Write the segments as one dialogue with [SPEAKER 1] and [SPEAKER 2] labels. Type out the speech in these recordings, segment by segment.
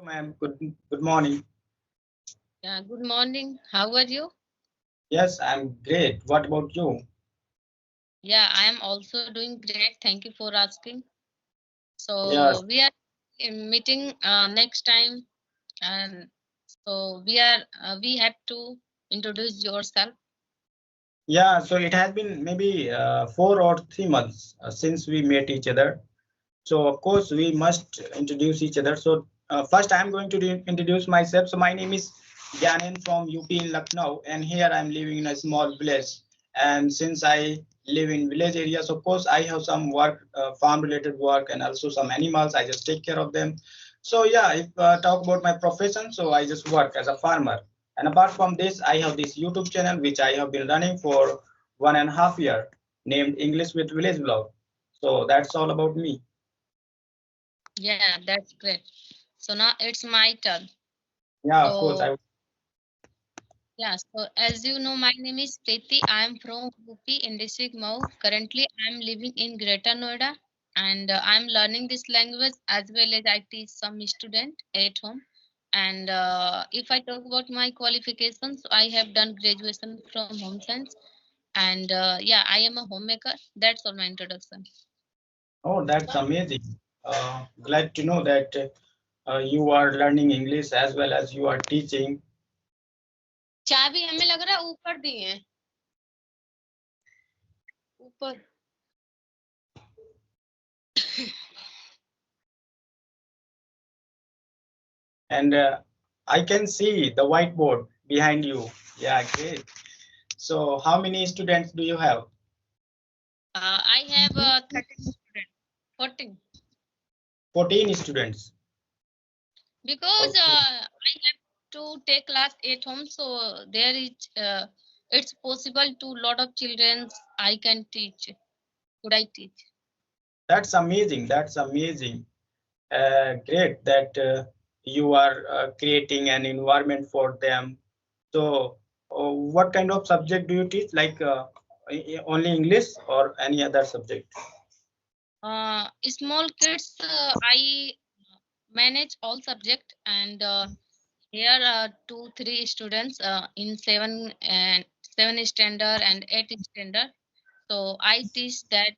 [SPEAKER 1] Ma'am. Good morning.
[SPEAKER 2] Yeah, good morning. How are you?
[SPEAKER 1] Yes, I'm great. What about you?
[SPEAKER 2] Yeah, I am also doing great. Thank you for asking.
[SPEAKER 1] Yes.
[SPEAKER 2] So we are meeting next time, and we have to introduce yourself.
[SPEAKER 1] Yeah, so it has been maybe 4 or 3 months since we met each other. So of course we must introduce each other. So first I'm going to introduce myself. So my name is Gyanen from UP in Lucknow, and here I'm living in a small village. And since I live in village areas, of course I have some work, farm related work, and also some animals. I just take care of them. So yeah, if talk about my profession, so I just work as a farmer. And apart from this, I have this YouTube channel which I have been running for 1.5 year, named English with Village Blog. So that's all about me.
[SPEAKER 2] Yeah, that's great. So now it's my turn.
[SPEAKER 1] Yeah, of course.
[SPEAKER 2] So yeah, so as you know, my name is Preeti. I am from UP in district Mau. Currently, I am living in Greater Noida, and I am learning this language as well as I teach some student at home. And if I talk about my qualifications, I have done graduation from home science, and yeah, I am a homemaker. That's all my introduction.
[SPEAKER 1] Oh, that's amazing. Glad to know that you are learning English as well as you are teaching.
[SPEAKER 2] चाबी हमें लग रहा है ऊपर दिए हैं ऊपर
[SPEAKER 1] And I can see the whiteboard behind you. Yeah, great. So how many students do you have?
[SPEAKER 2] I have 13 students, 14.
[SPEAKER 1] 14 students.
[SPEAKER 2] Because
[SPEAKER 1] Okay.
[SPEAKER 2] I have to take class at home, so there is it's possible to lot of children I can teach. Could I teach?
[SPEAKER 1] That's amazing. That's amazing. Great that you are creating an environment for them. So, what kind of subject do you teach? Like only English or any other subject?
[SPEAKER 2] Small kids, I manage all subject, and here are two, three students in seven standard and eight standard. So I teach that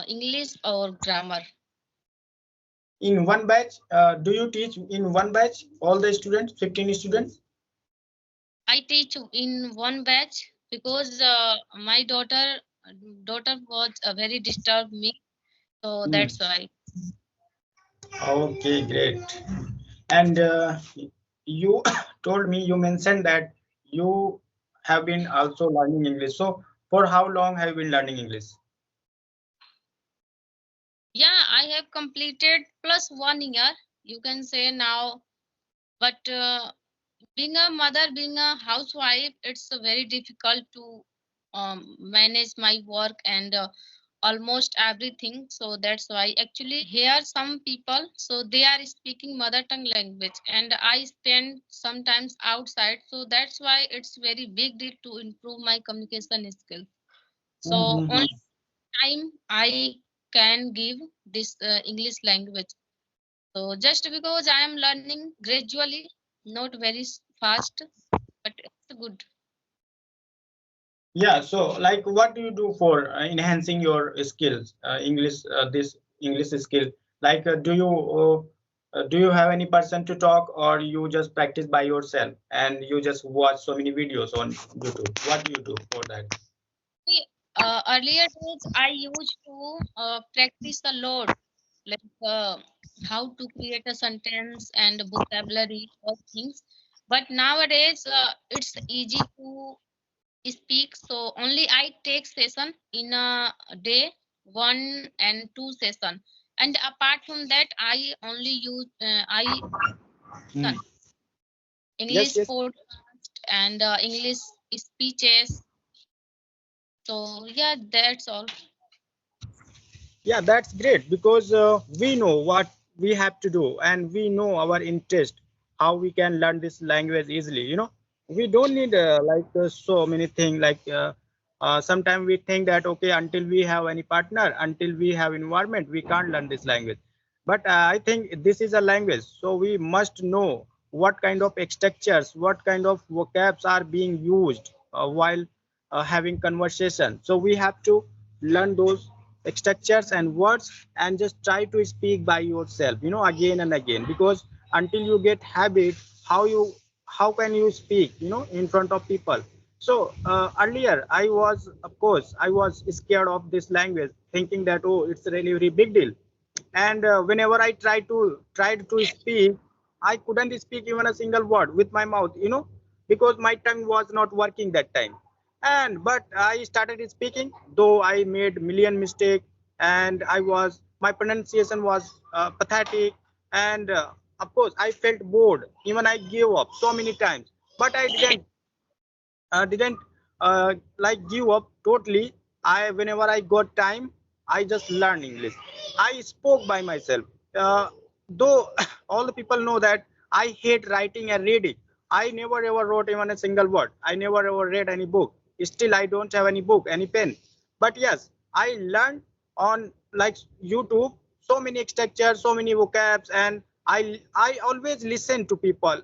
[SPEAKER 2] English or grammar.
[SPEAKER 1] In one batch, do you teach in one batch all the students, 15 students?
[SPEAKER 2] I teach in one batch because my daughter was very disturbed me, so
[SPEAKER 1] Hmm.
[SPEAKER 2] that's why.
[SPEAKER 1] Okay, great. And you told me, you mentioned that you have been also learning English. So, for how long have you been learning English?
[SPEAKER 2] Yeah, I have completed plus 1 year. You can say now, but being a mother, being a housewife, it's very difficult to manage my work and almost everything. So that's why actually here some people, so they are speaking mother tongue language, and I spend sometimes outside. So that's why it's very big deal to improve my communication skills. So
[SPEAKER 1] Mhm.
[SPEAKER 2] only time I can give this English language. So just because I am learning gradually, not very fast, but it's good.
[SPEAKER 1] Yeah, so like what do you do for enhancing your skills, English, this English skill? Like, do you have any person to talk, or you just practice by yourself and you just watch so many videos on YouTube? What do you do for that?
[SPEAKER 2] See, earlier days I used to practice a lot, like how to create a sentence and vocabulary of things. But nowadays it's easy to speak. So only I take session in a day, one and two session. And apart from that, I only use I
[SPEAKER 1] Hmm.
[SPEAKER 2] listen
[SPEAKER 1] Yes,
[SPEAKER 2] English
[SPEAKER 1] yes.
[SPEAKER 2] podcast and English speeches. So yeah, that's all.
[SPEAKER 1] Yeah, that's great because we know what we have to do and we know our interest, how we can learn this language easily. We don't need so many things. Like sometimes we think that okay, until we have any partner, until we have environment, we can't learn this language. but I think this is a language, so we must know what kind of structures, what kind of vocabs are being used while having conversation. So we have to learn those structures and words and just try to speak by yourself, again and again, because until you get habit, how you how can you speak, in front of people. So earlier I was, of course, I was scared of this language, thinking that, oh, it's really very big deal. And whenever I tried to speak, I couldn't speak even a single word with my mouth, because my tongue was not working that time. And but I started speaking, though I made million mistake, and my pronunciation was pathetic. And of course I felt bored, even I gave up so many times, but I didn't like give up totally. I Whenever I got time, I just learned English. I spoke by myself, uh, though all the people know that I hate writing and reading. I never ever wrote even a single word. I never ever read any book. Still I don't have any book, any pen. But yes, I learned on like YouTube so many structures, so many vocabs. And I always listen to people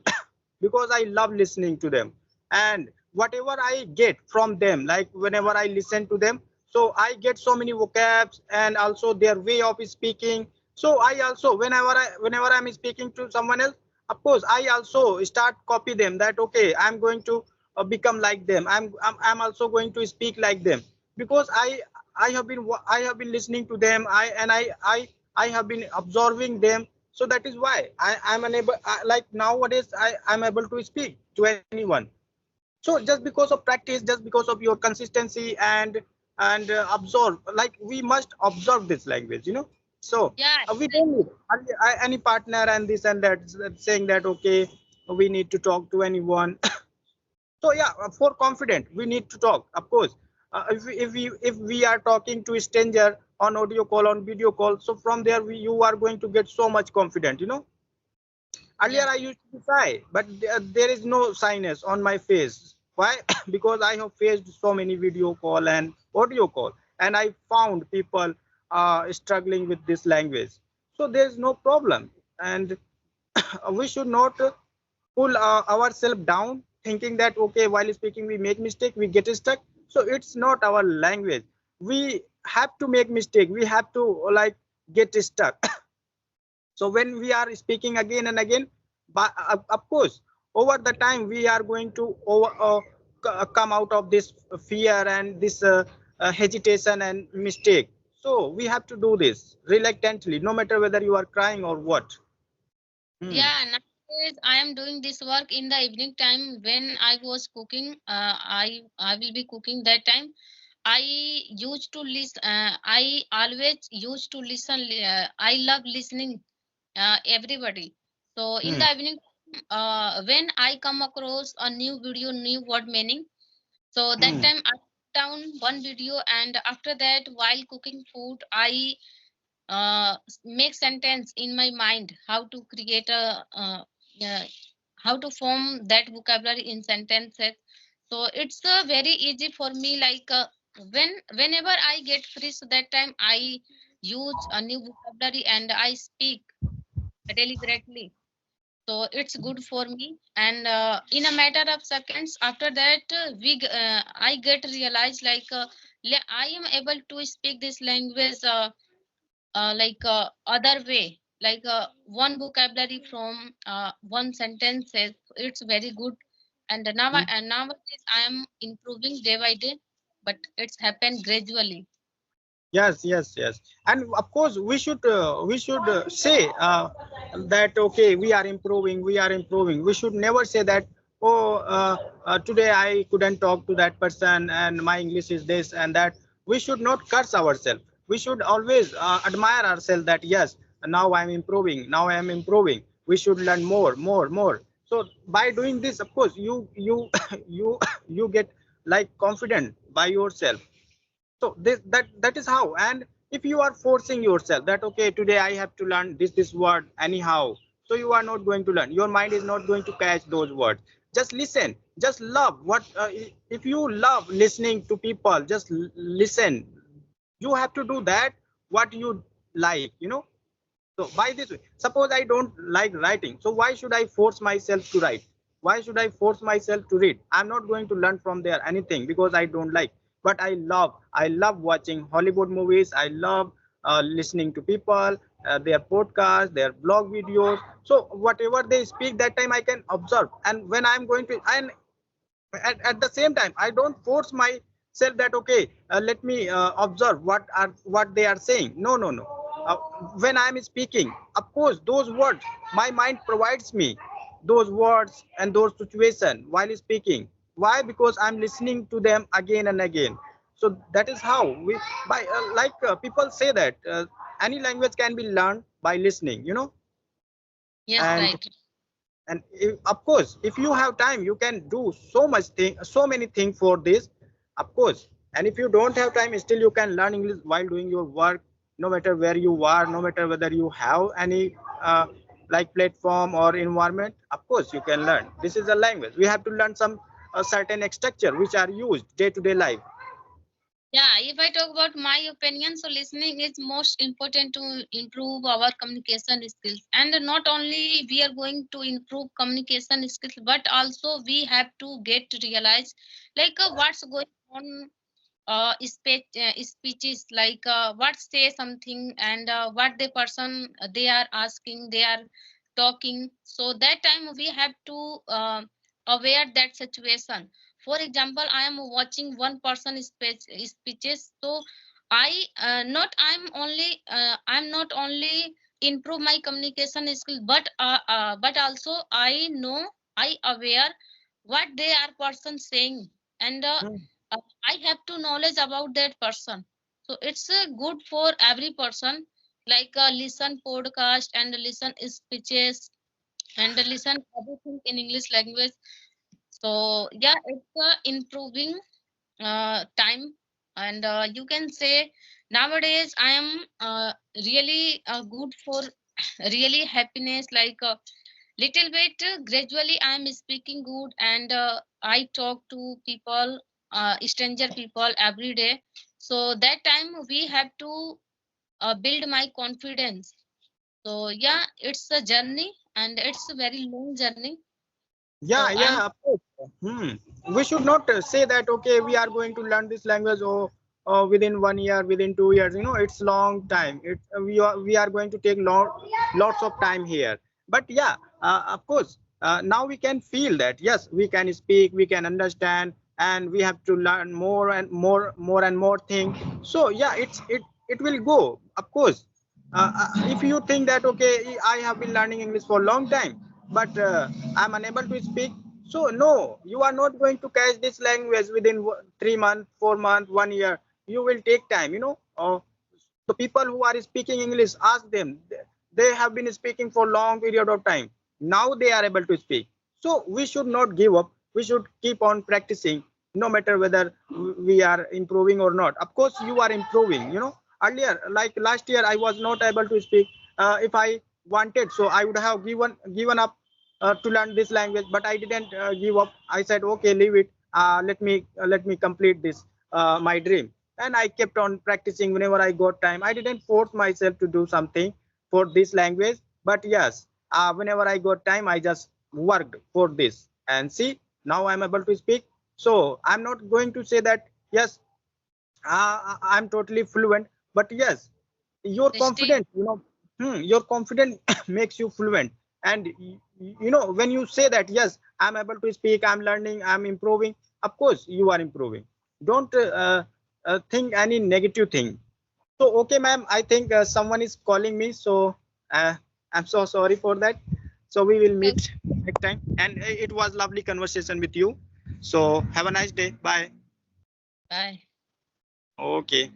[SPEAKER 1] because I love listening to them. And whatever I get from them, like whenever I listen to them, so I get so many vocabs and also their way of speaking. So I also, whenever I'm speaking to someone else, of course I also start copy them, that okay, I'm going to become like them. I'm also going to speak like them, because I have been listening to them. I have been observing them. So that is why I'm unable, like nowadays I'm able to speak to anyone. So just because of practice, just because of your consistency and absorb, like we must observe this language, so
[SPEAKER 2] Yeah,
[SPEAKER 1] we don't need any partner and this and that, saying that okay, we need to talk to anyone. So yeah, for confident we need to talk, of course. If we are talking to a stranger on audio call, on video call, so from there you are going to get so much confident, Earlier,
[SPEAKER 2] yes,
[SPEAKER 1] I used to be shy, but there is no shyness on my face. Why? Because I have faced so many video call and audio call, and I found people struggling with this language. So there is no problem, and we should not pull ourselves down, thinking that okay, while speaking we make mistake, we get stuck. So it's not our language. We have to make mistake. We have to like get stuck. So when we are speaking again and again, but of course over the time we are going to come out of this fear and this hesitation and mistake. So we have to do this reluctantly, no matter whether you are crying or what. Hmm.
[SPEAKER 2] yeah. Nowadays, I am doing this work in the evening time when I was cooking. I will be cooking that time. I used to listen. I always used to listen. I love listening everybody. So in
[SPEAKER 1] Hmm.
[SPEAKER 2] the evening, when I come across a new video, new word meaning, so that
[SPEAKER 1] Hmm.
[SPEAKER 2] time I put down one video, and after that, while cooking food, I make sentence in my mind how to create a uh, how to form that vocabulary in sentences. So it's very easy for me. Like whenever I get free, so that time I use a new vocabulary and I speak deliberately. So it's good for me. And in a matter of seconds after that, I get realized like I am able to speak this language. Like other way, like one vocabulary from one sentence says it's very good. And and nowadays I am improving day by day, but it's happened gradually.
[SPEAKER 1] Yes, yes, yes. And of course we should say that okay, we are improving, we are improving. We should never say that, oh, today I couldn't talk to that person and my English is this and that. We should not curse ourselves. We should always admire ourselves that yes, now I'm improving, now I am improving. We should learn more, more, more. So by doing this, of course, you you get like confident by yourself. So that is how. And if you are forcing yourself that okay, today I have to learn this word anyhow, so you are not going to learn. Your mind is not going to catch those words. Just listen, just love what if you love listening to people, just listen. You have to do that what you like, So by this way, suppose I don't like writing, so why should I force myself to write? Why should I force myself to read? I'm not going to learn from there anything because I don't like. But I love watching Hollywood movies. I love listening to people, their podcasts, their blog videos. So whatever they speak, that time I can observe. And when I'm going to, and at the same time I don't force myself that okay, let me observe what they are saying. No, no, no. When I'm speaking, of course those words my mind provides me, those words and those situations while speaking. Why? Because I'm listening to them again and again. So that is how we, by people say that any language can be learned by listening, you know.
[SPEAKER 2] Yes,
[SPEAKER 1] and
[SPEAKER 2] right.
[SPEAKER 1] and of course if you have time you can do so much thing, so many things for this, of course. And if you don't have time, still you can learn English while doing your work, no matter where you are, no matter whether you have any platform or environment. Of course you can learn. This is a language. We have to learn some certain structure which are used day to day life.
[SPEAKER 2] Yeah, if I talk about my opinion, so listening is most important to improve our communication skills. And not only we are going to improve communication skills, but also we have to get to realize like what's going on speeches, like what say something, and what the person they are asking, they are talking. So that time we have to aware that situation. For example, I am watching one person speeches, so I'm not only improve my communication skill, but also I know, I aware what they are person saying, and
[SPEAKER 1] Hmm.
[SPEAKER 2] I have to knowledge about that person. So it's good for every person, like listen podcast and listen speeches and listen everything in English language. So yeah, it's improving time, and you can say nowadays I am really good for really happiness, like little bit gradually I am speaking good, and I talk to people, stranger people every day. So that time we have to build my confidence. So yeah, it's a journey, and it's a very long journey.
[SPEAKER 1] Yeah,
[SPEAKER 2] So I'm
[SPEAKER 1] yeah, of course. Hmm. We should not say that okay, we are going to learn this language or within 1 year, within 2 years. You know, it's long time. We are going to take lots of time here. But yeah, of course, now we can feel that yes, we can speak, we can understand, and we have to learn more and more and more things. So yeah, it will go. Of course, if you think that okay, I have been learning English for a long time, but I'm unable to speak. So no, you are not going to catch this language within 3 months, 4 months, 1 year. You will take time, you know. The people who are speaking English, ask them. They have been speaking for long period of time. Now they are able to speak. So we should not give up. We should keep on practicing, no matter whether we are improving or not. Of course, you are improving. You know, earlier, like last year, I was not able to speak. If I wanted, so I would have given up to learn this language, but I didn't give up. I said okay, leave it. Let me complete this my dream. And I kept on practicing whenever I got time. I didn't force myself to do something for this language, but yes, whenever I got time I just worked for this, and see, now I'm able to speak. So I'm not going to say that yes, I'm totally fluent, but yes, your
[SPEAKER 2] still
[SPEAKER 1] confidence, you know, your confidence makes you fluent. And you know, when you say that yes, I'm able to speak, I'm learning, I'm improving, of course you are improving. Don't think any negative thing. So okay ma'am, I think someone is calling me, so uh, I'm so sorry for that. So we will
[SPEAKER 2] okay.
[SPEAKER 1] meet next time, and it was lovely conversation with you. So have a nice day. Bye.
[SPEAKER 2] Bye.
[SPEAKER 1] Okay.